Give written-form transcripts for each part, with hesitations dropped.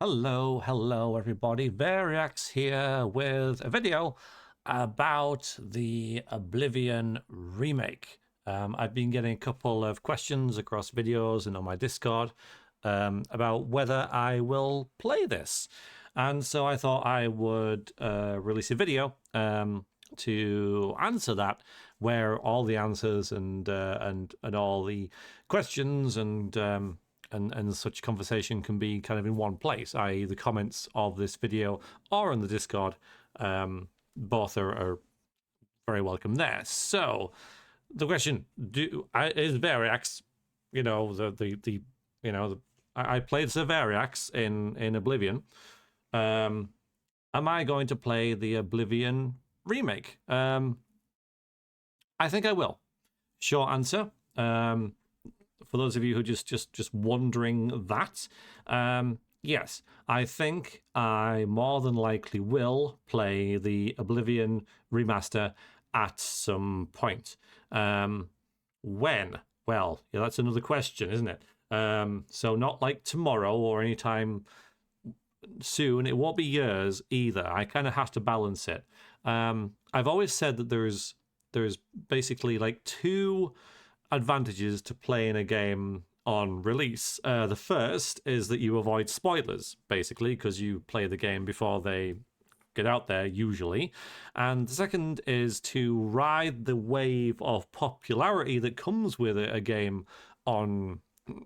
Hello everybody. Veriax here with a video about the Oblivion remake. I've been getting a couple of questions across videos and on my Discord about whether I will play this. And so I thought I would release a video to answer that, where all the answers and all the questions and such conversation can be kind of in one place, i.e. the comments of this video or on the Discord. Both are very welcome there. So the question is Veriax, I played the Veriax in Oblivion. Am I going to play the Oblivion remake? I think I will. Short answer. For those of you who just wondering that, yes, I think I more than likely will play the Oblivion remaster at some point. When? Well, yeah, that's another question, isn't it? So not like tomorrow or anytime soon. It won't be years either. I kind of have to balance it. I've always said that there's basically like two advantages to playing a game on release. The first is that you avoid spoilers, basically, because you play the game before they get out there, usually. And the second is to ride the wave of popularity that comes with a game on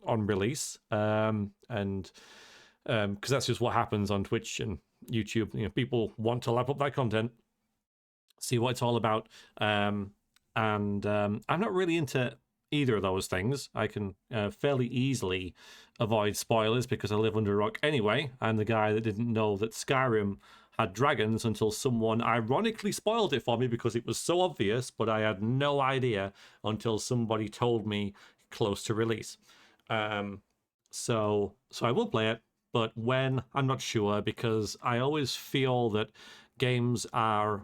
release. And because that's just what happens on Twitch and YouTube. People want to lap up that content, see what it's all about. And I'm not really into either of those things. I can fairly easily avoid spoilers because I live under a rock anyway. I'm the guy that didn't know that Skyrim had dragons until someone ironically spoiled it for me because it was so obvious, but I had no idea until somebody told me close to release. So I will play it, but when, I'm not sure, because I always feel that games are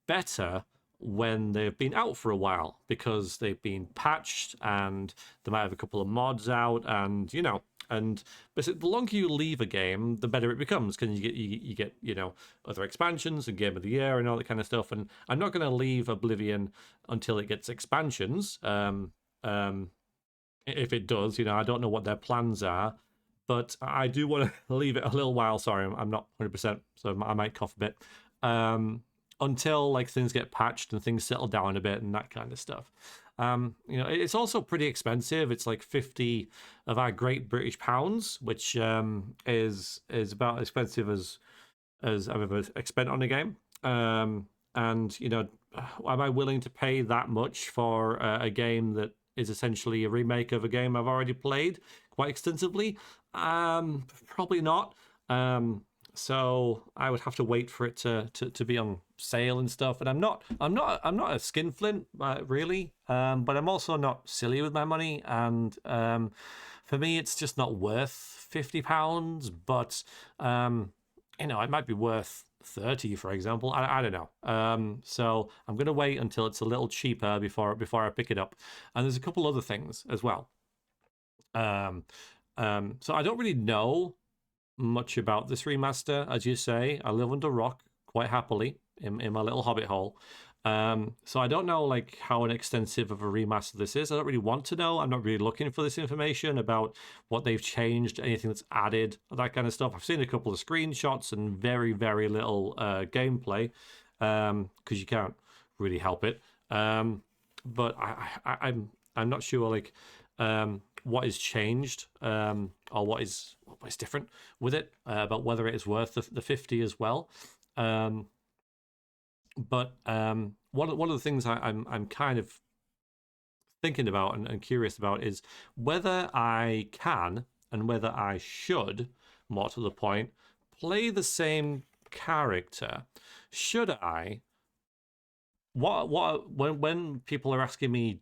better when they've been out for a while because they've been patched and they might have a couple of mods out, and basically the longer you leave a game, the better it becomes, because you get other expansions and Game of the Year and all that kind of stuff. And I'm not going to leave Oblivion until it gets expansions. If it does, I don't know what their plans are, but I do want to leave it a little while. Sorry, I'm not 100%, so I might cough a bit. Until like things get patched and things settle down a bit and that kind of stuff. It's also pretty expensive. It's like 50 of our great British pounds, which is about as expensive as I've ever spent on a game. And am I willing to pay that much for a game that is essentially a remake of a game I've already played quite extensively? Probably not. So I would have to wait for it to be on sale and stuff. And I'm not a skinflint, really. But I'm also not silly with my money. And for me, it's just not worth £50. But it might be worth 30, for example. I don't know. So I'm gonna wait until it's a little cheaper before I pick it up. And there's a couple other things as well. So I don't really know much about this remaster. As you say, I live under rock quite happily in my little hobbit hole. So I don't know like how an extensive of a remaster this is. I don't really want to know. I'm not really looking for this information about what they've changed, anything that's added, that kind of stuff. I've seen a couple of screenshots and very, very little gameplay, because you can't really help it. But I'm not sure like what is changed, or what is different with it, about whether it is worth the 50 as well. But one of the things I'm kind of thinking about and curious about is whether I can and whether I should, more to the point, play the same character. Should I? When people are asking me,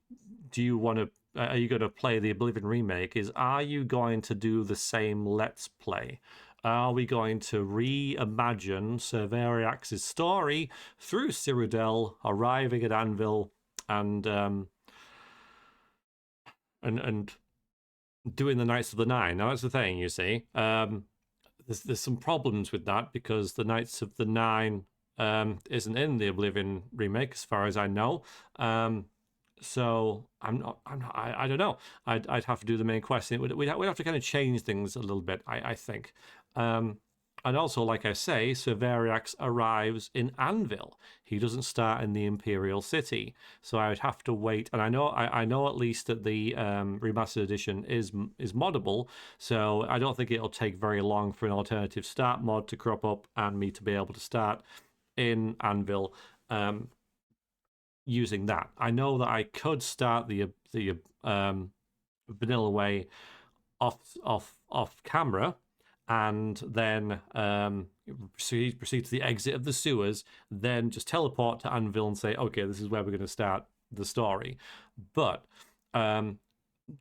do you want to? Are you going to play the Oblivion remake? Are you going to do the same Let's Play? Are we going to reimagine Sir Veriax's story through Cyrodiil, arriving at Anvil, and doing the Knights of the Nine? Now that's the thing, you see. there's some problems with that because the Knights of the Nine isn't in the Oblivion remake, as far as I know. So I don't know. I'd have to do the main quest. We'd have to kind of change things a little bit, I think. And also, like I say, Sir Veriax arrives in Anvil. He doesn't start in the Imperial City, so I would have to wait. And I know at least that the remastered edition is moddable, so I don't think it'll take very long for an alternative start mod to crop up and me to be able to start in Anvil. Using that, I know that I could start the vanilla way off camera, and then proceed to the exit of the sewers, then just teleport to Anvil and say, okay, this is where we're going to start the story. But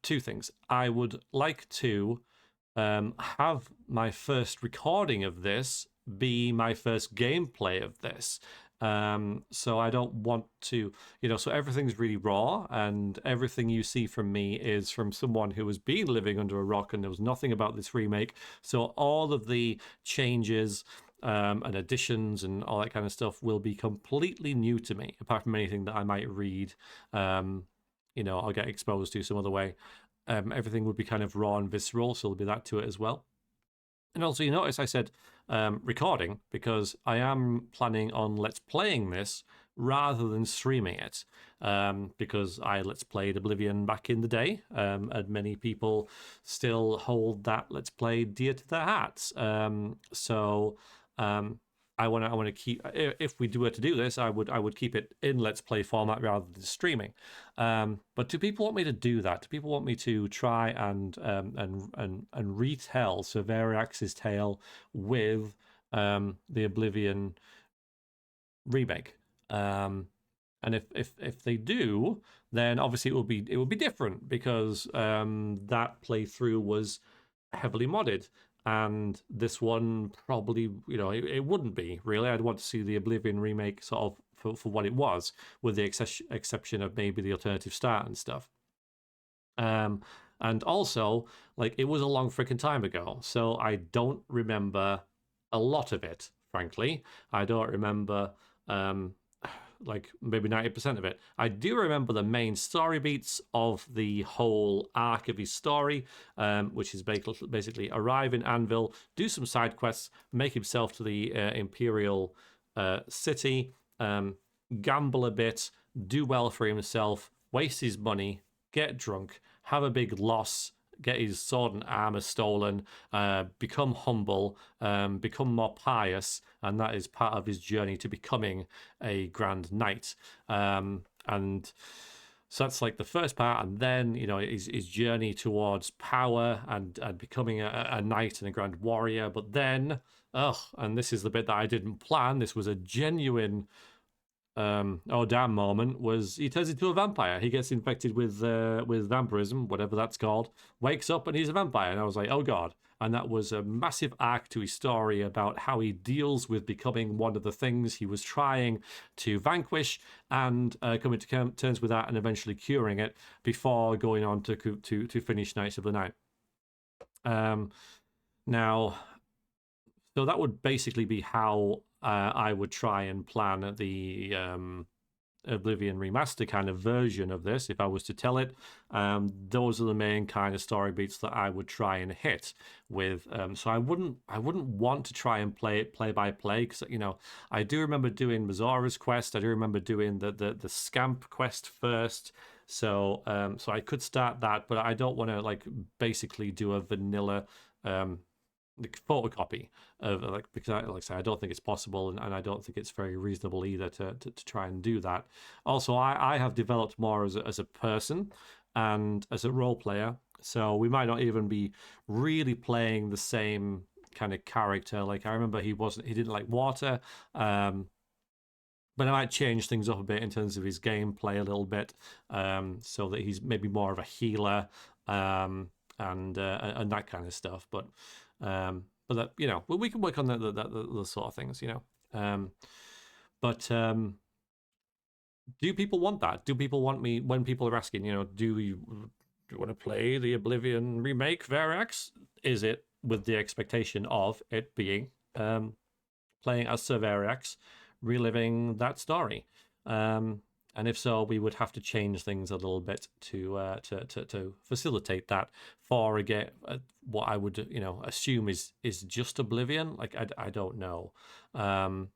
two things: I would like to have my first recording of this be my first gameplay of this. So I don't want to, so everything's really raw, and everything you see from me is from someone who has been living under a rock and knows nothing about this remake. So all of the changes and additions and all that kind of stuff will be completely new to me, apart from anything that I might read, I'll get exposed to some other way. Everything would be kind of raw and visceral, so there'll be that to it as well. And also, you notice I said recording, because I am planning on let's playing this rather than streaming it, because I let's played Oblivion back in the day, and many people still hold that let's play dear to their hearts. So I want to keep, if we were to do this, I would keep it in let's play format rather than streaming. But do people want me to do that? Do people want me to try and retell Sir Veriax's tale with the Oblivion remake? And if they do, then obviously it will be different, because that playthrough was heavily modded. And this one probably, it wouldn't be, really. I'd want to see the Oblivion remake sort of for what it was, with the exception of maybe the alternative start and stuff. And also, like, it was a long freaking time ago, so I don't remember a lot of it, frankly. I don't remember like maybe 90% of it. I do remember the main story beats of the whole arc of his story, which is basically arrive in Anvil, do some side quests, make himself to the Imperial city, gamble a bit, do well for himself, waste his money, get drunk, have a big loss, get his sword and armor stolen, become humble, become more pious, and that is part of his journey to becoming a Grand Knight. And so that's like the first part, and then his journey towards power and becoming a knight and a grand warrior. But then, and this is the bit that I didn't plan. This was a genuine oh damn moment, was he turns into a vampire. He gets infected with vampirism, whatever that's called, wakes up and he's a vampire. And I was like, oh god. And that was a massive arc to his story about how he deals with becoming one of the things he was trying to vanquish, and coming to terms with that and eventually curing it before going on to finish Knights of the Night. Now, so that would basically be how I would try and plan the Oblivion Remaster kind of version of this, if I was to tell it. Those are the main kind of story beats that I would try and hit with. So I wouldn't want to try and play it play by play, because I do remember doing Mazora's quest. I do remember doing the Scamp quest first. So so I could start that, but I don't want to like basically do a vanilla photocopy of because I say I don't think it's possible, and I don't think it's very reasonable either to try and do that. Also, I have developed more as a person and as a role player, so we might not even be really playing the same kind of character. Like I remember he didn't like water, but I might change things up a bit in terms of his gameplay a little bit, so that he's maybe more of a healer, and that kind of stuff. But that we can work on the sort of things, But do people want that? Do people want me, when people are asking, do you want to play the Oblivion remake, Veriax? Is it with the expectation of it being playing as Sir Veriax, reliving that story. And if so, we would have to change things a little bit to facilitate that for again what I would assume is just Oblivion. Like I don't know.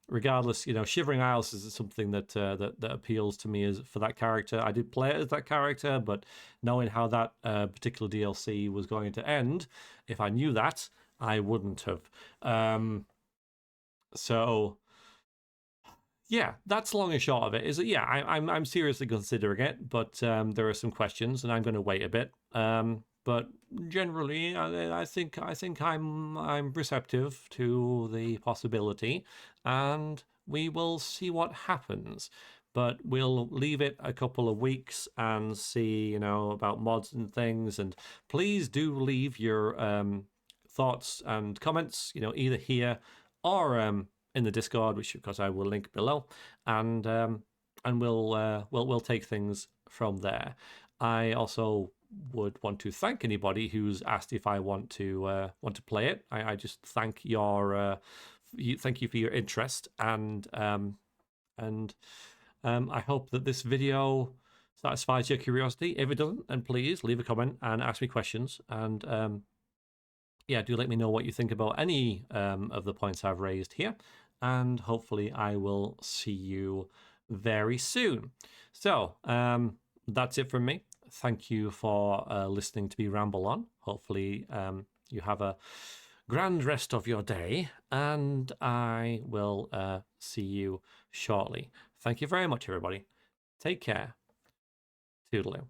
Regardless, Shivering Isles is something that that appeals to me as for that character. I did play it as that character, but knowing how that particular DLC was going to end, if I knew that, I wouldn't have. So yeah, that's long and short of it. Is that yeah, I'm seriously considering it, but there are some questions, and I'm going to wait a bit. But generally, I think I'm receptive to the possibility, and we will see what happens. But we'll leave it a couple of weeks and see, about mods and things. And please do leave your thoughts and comments, either here or in the Discord, which of course I will link below, and we'll take things from there. I also would want to thank anybody who's asked if I want to play it. I just thank you for your interest, and I hope that this video satisfies your curiosity. If it doesn't, then please leave a comment and ask me questions, and yeah, do let me know what you think about any of the points I've raised here, and hopefully I will see you very soon. So that's it from me. Thank you for listening to me ramble on. Hopefully you have a grand rest of your day, and I will see you shortly. Thank you very much, everybody. Take care. Toodaloo.